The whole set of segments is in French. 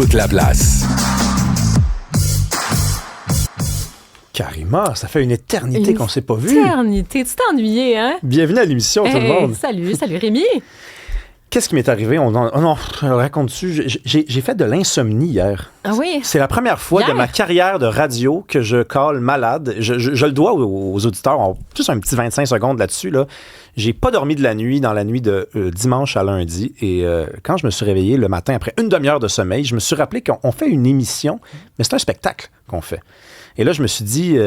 Toute la place. Karima, ça fait une éternité qu'on ne s'est pas vu. Éternité, tu t'es ennuyé, hein? Bienvenue à l'émission, tout le monde. Salut Rémi. Qu'est-ce qui m'est arrivé? Non, raconte-tu? J'ai fait de l'insomnie hier. Ah oui? C'est la première fois de ma carrière de radio que je cale malade. Je le dois aux auditeurs. On a juste un petit 25 secondes là-dessus. Là. J'ai pas dormi de la nuit dans la nuit de dimanche à lundi. Et quand je me suis réveillé le matin, après une demi-heure de sommeil, je me suis rappelé qu'on fait une émission, mais c'est un spectacle qu'on fait. Et là, je me suis dit,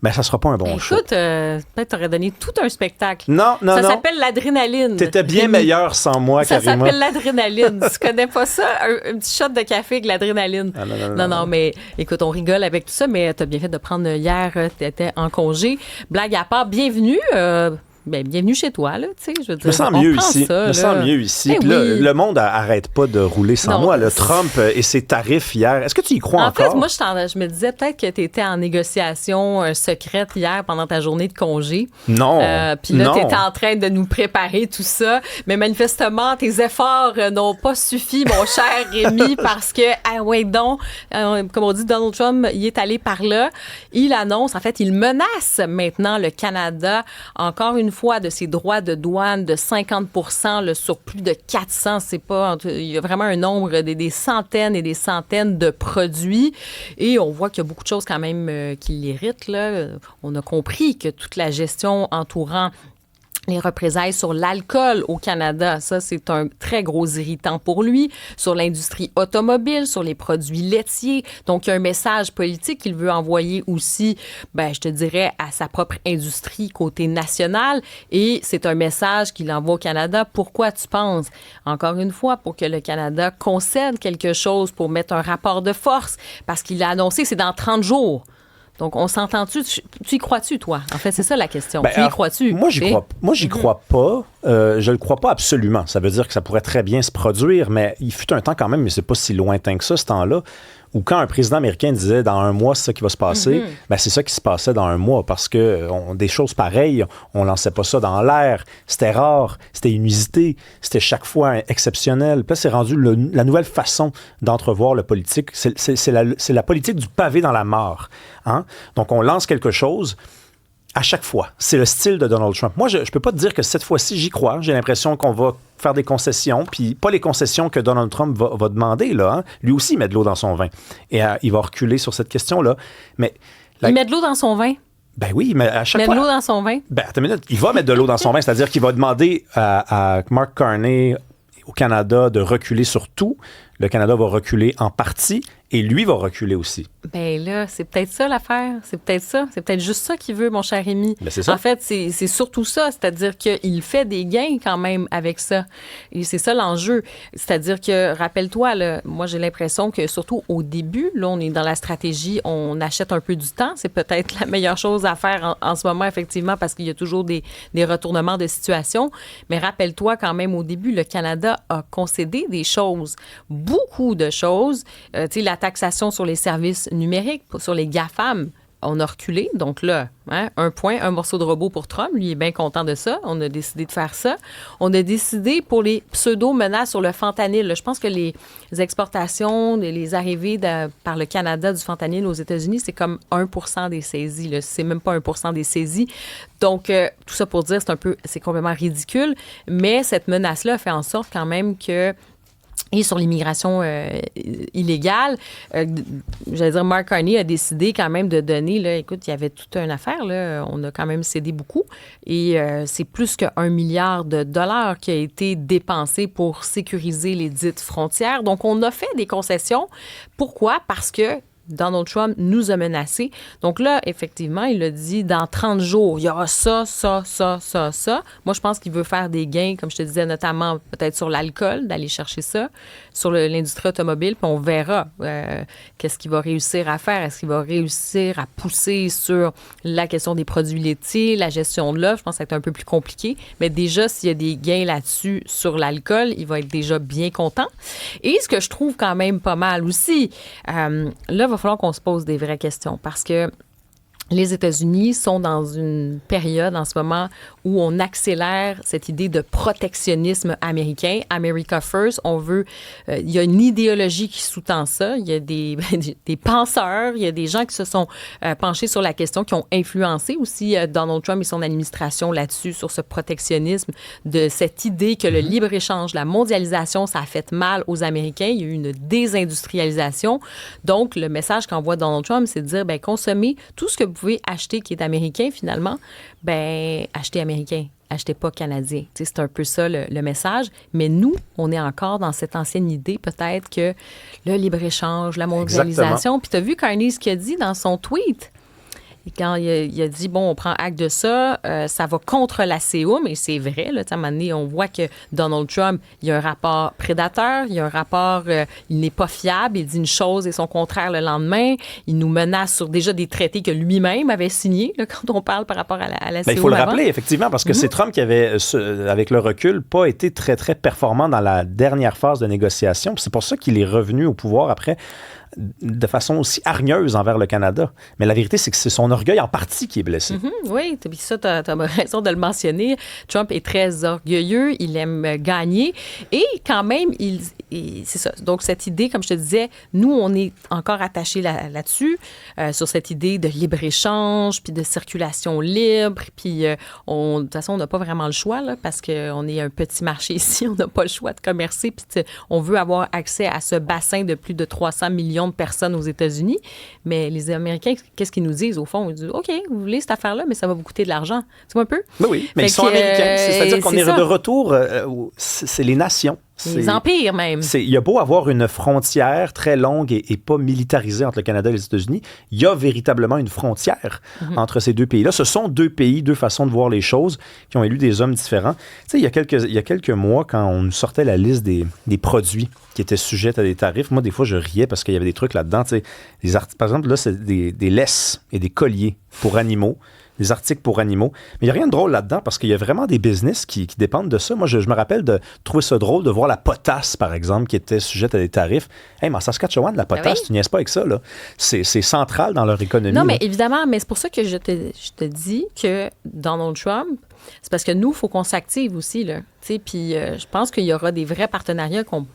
ça sera pas un bon show. Écoute, peut-être t'aurais donné tout un spectacle. Non. Ça s'appelle l'adrénaline. T'étais bien meilleur sans moi, Karima. Ça s'appelle l'adrénaline. Tu connais pas ça? Un petit shot de café avec l'adrénaline. Ah, Non, mais écoute, on rigole avec tout ça, mais t'as bien fait de prendre hier, t'étais en congé. Blague à part, bienvenue. Bienvenue chez toi, là, tu sais, je veux dire. Je me sens mieux ici. Je me sens mieux ici. Puis là, le monde arrête pas de rouler sans moi. Le Trump et ses tarifs hier. Est-ce que tu y crois encore? En fait, moi, je me disais peut-être que tu étais en négociation secrète hier pendant ta journée de congé. Non. Puis là, tu étais en train de nous préparer tout ça. Mais manifestement, tes efforts n'ont pas suffi, mon cher Rémi, parce que, comme on dit, Donald Trump, il est allé par là. Il annonce, en fait, il menace maintenant le Canada, encore une fois, de ses droits de douane de 50% là, sur plus de 400. C'est pas, il y a vraiment un nombre, des centaines et des centaines de produits. Et on voit qu'il y a beaucoup de choses quand même qui l'irritent, là. On a compris que toute la gestion entourant les représailles sur l'alcool au Canada, ça, c'est un très gros irritant pour lui. Sur l'industrie automobile, sur les produits laitiers. Donc, il y a un message politique qu'il veut envoyer aussi, je te dirais, à sa propre industrie côté national. Et c'est un message qu'il envoie au Canada. Pourquoi tu penses? Encore une fois, pour que le Canada concède quelque chose, pour mettre un rapport de force. Parce qu'il a annoncé, c'est dans 30 jours. Donc, on s'entend-tu? Tu y crois-tu, toi? En fait, c'est ça la question. Tu y crois-tu? Moi, j'y crois pas. Je le crois pas absolument. Ça veut dire que ça pourrait très bien se produire, mais il fut un temps quand même, mais c'est pas si lointain que ça, ce temps-là, où quand un président américain disait dans un mois, c'est ça qui va se passer, c'est ça qui se passait dans un mois, parce que des choses pareilles, on lançait pas ça dans l'air. C'était rare, c'était inusité, c'était chaque fois exceptionnel. Puis là, c'est rendu la nouvelle façon d'entrevoir le politique. C'est la politique du pavé dans la mare. Hein? Donc, on lance quelque chose à chaque fois. C'est le style de Donald Trump. Moi, je peux pas te dire que cette fois-ci, j'y crois. J'ai l'impression qu'on va faire des concessions, puis pas les concessions que Donald Trump va demander, là. Hein? Lui aussi, il met de l'eau dans son vin. Et il va reculer sur cette question-là. Mais il met de l'eau dans son vin? Ben oui, mais à chaque fois... Il met de l'eau dans son vin? Attends une minute. Il va mettre de l'eau dans son vin, c'est-à-dire qu'il va demander à Mark Carney au Canada de reculer sur tout. Le Canada va reculer en partie et lui va reculer aussi. Ben là, c'est peut-être ça l'affaire. C'est peut-être ça. C'est peut-être juste ça qu'il veut, mon cher Rémi. Ben c'est ça. En fait, c'est surtout ça. C'est-à-dire qu'il fait des gains quand même avec ça. Et c'est ça l'enjeu. C'est-à-dire que, rappelle-toi, là, moi, j'ai l'impression que surtout au début, là, on est dans la stratégie, on achète un peu du temps. C'est peut-être la meilleure chose à faire en ce moment, effectivement, parce qu'il y a toujours des retournements de situation. Mais rappelle-toi quand même, au début, le Canada a concédé des choses. Beaucoup de choses. Tu sais, la taxation sur les services numériques, sur les GAFAM, on a reculé. Donc là, un point, un morceau de robot pour Trump. Lui, il est bien content de ça. On a décidé de faire ça. On a décidé pour les pseudo-menaces sur le fentanyl. Là, je pense que les exportations, les arrivées par le Canada du fentanyl aux États-Unis, c'est comme 1% des saisies. Là. C'est même pas 1% des saisies. Donc, tout ça pour dire, c'est complètement ridicule. Mais cette menace-là fait en sorte quand même que et sur l'immigration illégale, j'allais dire, Mark Carney a décidé quand même de donner, là, écoute, il y avait toute une affaire, là, on a quand même cédé beaucoup, et c'est plus que $1 milliard qui a été dépensé pour sécuriser les dites frontières. Donc, on a fait des concessions. Pourquoi? Parce que Donald Trump nous a menacés. Donc là, effectivement, il a dit, dans 30 jours, il y aura ça. Moi, je pense qu'il veut faire des gains, comme je te disais, notamment peut-être sur l'alcool, d'aller chercher ça, sur l'industrie automobile, puis on verra qu'est-ce qu'il va réussir à faire. Est-ce qu'il va réussir à pousser sur la question des produits laitiers, la gestion de l'offre? Je pense que ça va être un peu plus compliqué. Mais déjà, s'il y a des gains là-dessus sur l'alcool, il va être déjà bien content. Et ce que je trouve quand même pas mal aussi, là, il va falloir qu'on se pose des vraies questions parce que les États-Unis sont dans une période en ce moment où on accélère cette idée de protectionnisme américain. America First, on veut... il y a une idéologie qui sous-tend ça. Il y a des penseurs, il y a des gens qui se sont penchés sur la question, qui ont influencé aussi Donald Trump et son administration là-dessus, sur ce protectionnisme, de cette idée que le libre-échange, la mondialisation, ça a fait mal aux Américains. Il y a eu une désindustrialisation. Donc, le message qu'envoie Donald Trump, c'est de dire, bien, consommez tout ce que vous pouvez acheter qui est américain, finalement, ben achetez américain, achetez pas canadien. Tu sais, c'est un peu ça le message. Mais nous, on est encore dans cette ancienne idée, peut-être, que le libre-échange, la mondialisation. Puis tu as vu Carney ce qu'il a dit dans son tweet. Et quand il a dit, bon, on prend acte de ça, ça va contre la CEUM, mais c'est vrai, là, à un moment donné, on voit que Donald Trump, il y a un rapport prédateur, il y a un rapport, il n'est pas fiable, il dit une chose et son contraire le lendemain, il nous menace sur déjà des traités que lui-même avait signés, là, quand on parle par rapport à la CEUM. Il faut le rappeler, effectivement, parce que c'est Trump qui avait, avec le recul, pas été très, très performant dans la dernière phase de négociation. Puis c'est pour ça qu'il est revenu au pouvoir après, de façon aussi hargneuse envers le Canada. Mais la vérité, c'est que c'est son orgueil en partie qui est blessé. Oui, puis ça, tu as raison de le mentionner. Trump est très orgueilleux, il aime gagner et quand même, c'est ça. Donc, cette idée, comme je te disais, nous, on est encore attachés là-dessus, sur cette idée de libre-échange, puis de circulation libre, puis de toute façon, on n'a pas vraiment le choix, là, parce qu'on est un petit marché ici, on n'a pas le choix de commercer, puis on veut avoir accès à ce bassin de plus de 300 millions de personnes aux États-Unis. Mais les Américains, qu'est-ce qu'ils nous disent, au fond? Ils disent, OK, vous voulez cette affaire-là, mais ça va vous coûter de l'argent. Tu vois un peu? Oui, mais ils sont américains. C'est-à-dire qu'on est de retour, c'est les nations. Les empires, même. Il y a beau avoir une frontière très longue et pas militarisée entre le Canada et les États-Unis, il y a véritablement une frontière entre ces deux pays-là. Ce sont deux pays, deux façons de voir les choses qui ont élu des hommes différents. Tu sais, il y a quelques mois, quand on nous sortait la liste des produits qui étaient sujets à des tarifs, moi, des fois, je riais parce qu'il y avait des trucs là-dedans. Tu sais, par exemple, là, c'est des laisses et des colliers pour animaux. Des articles pour animaux. Mais il n'y a rien de drôle là-dedans parce qu'il y a vraiment des business qui dépendent de ça. Moi, je me rappelle de trouver ça drôle de voir la potasse, par exemple, qui était sujette à des tarifs. Hey, mais en Saskatchewan, la potasse, tu niaises pas avec ça, là. C'est central dans leur économie. Non, mais évidemment, mais c'est pour ça que je te dis que Donald Trump, c'est parce que nous, il faut qu'on s'active aussi, là. Tu sais, puis je pense qu'il y aura des vrais partenariats qu'on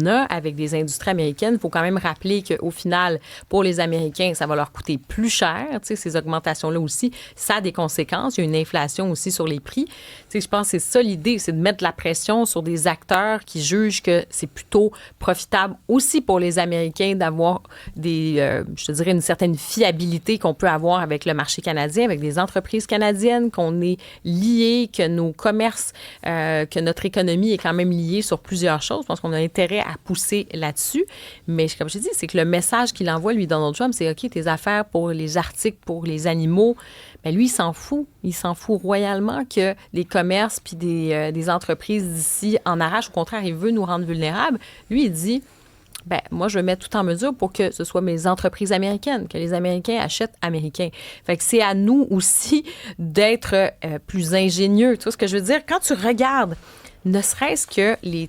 a avec des industries américaines. Il faut quand même rappeler qu'au final, pour les Américains, ça va leur coûter plus cher. Tu sais, ces augmentations-là aussi, ça a des conséquences. Il y a une inflation aussi sur les prix. Tu sais, je pense que c'est ça l'idée, c'est de mettre de la pression sur des acteurs qui jugent que c'est plutôt profitable aussi pour les Américains d'avoir je te dirais, une certaine fiabilité qu'on peut avoir avec le marché canadien, avec des entreprises canadiennes, qu'on est liés, que nos commerces, que notre économie est quand même liée sur plusieurs choses. Je pense qu'on a intérêt à pousser là-dessus. Mais comme je dis, c'est que le message qu'il envoie, lui, Donald Trump, c'est OK, tes affaires pour les articles, pour les animaux, mais lui, il s'en fout. Il s'en fout royalement que les commerces puis des entreprises d'ici en arrachent. Au contraire, il veut nous rendre vulnérables. Lui, il dit, ben moi, je vais mettre tout en mesure pour que ce soit mes entreprises américaines, que les Américains achètent américains. Fait que c'est à nous aussi d'être plus ingénieux. Tu vois ce que je veux dire? Quand tu regardes, ne serait-ce que les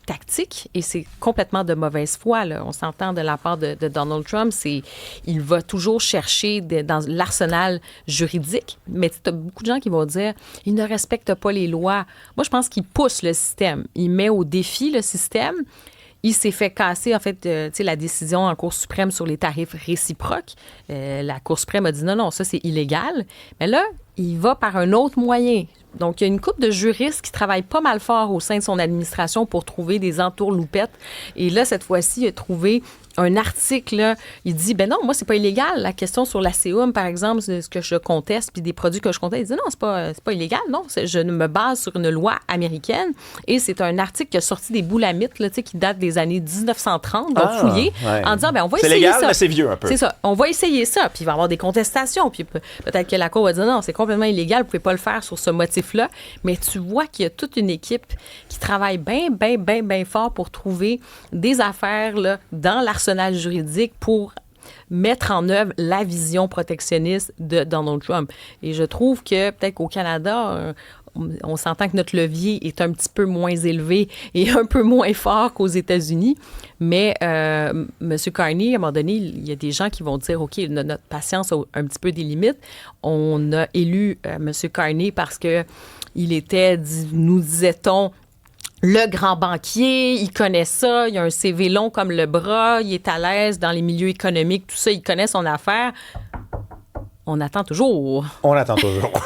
tactique, et c'est complètement de mauvaise foi, là. On s'entend de la part de Donald Trump, il va toujours chercher dans l'arsenal juridique, mais tu as beaucoup de gens qui vont dire il ne respecte pas les lois. Moi, je pense qu'il pousse le système. Il met au défi le système. Il s'est fait casser, en fait, la décision en Cour suprême sur les tarifs réciproques. La Cour suprême a dit non, ça, c'est illégal. Mais là, il va par un autre moyen. Donc, il y a une couple de juristes qui travaillent pas mal fort au sein de son administration pour trouver des entourloupettes. Et là, cette fois-ci, il a trouvé un article, là, il dit, ben non, moi, c'est pas illégal. La question sur la CEUM, par exemple, c'est ce que je conteste, puis des produits que je conteste, il dit, non, c'est pas illégal, non. Je me base sur une loi américaine. Et c'est un article qui a sorti des boulamites, là, qui date des années 1930, donc fouillé, en disant, ben on va essayer légal, ça. C'est légal, mais c'est vieux un peu. C'est ça. On va essayer ça, puis il va y avoir des contestations, puis peut-être que la Cour va dire, non, c'est complètement illégal, vous pouvez pas le faire sur ce motif-là. Mais tu vois qu'il y a toute une équipe qui travaille bien fort pour trouver des affaires là, dans l'arsenal juridique pour mettre en œuvre la vision protectionniste de Donald Trump. Et je trouve que peut-être qu'au Canada, on s'entend que notre levier est un petit peu moins élevé et un peu moins fort qu'aux États-Unis. Mais M. Carney, à un moment donné, il y a des gens qui vont dire, OK, notre patience a un petit peu des limites. On a élu M. Carney parce que il était, nous disait-on, le grand banquier, il connaît ça, il a un CV long comme le bras, il est à l'aise dans les milieux économiques, tout ça, il connaît son affaire. On attend toujours. On attend toujours.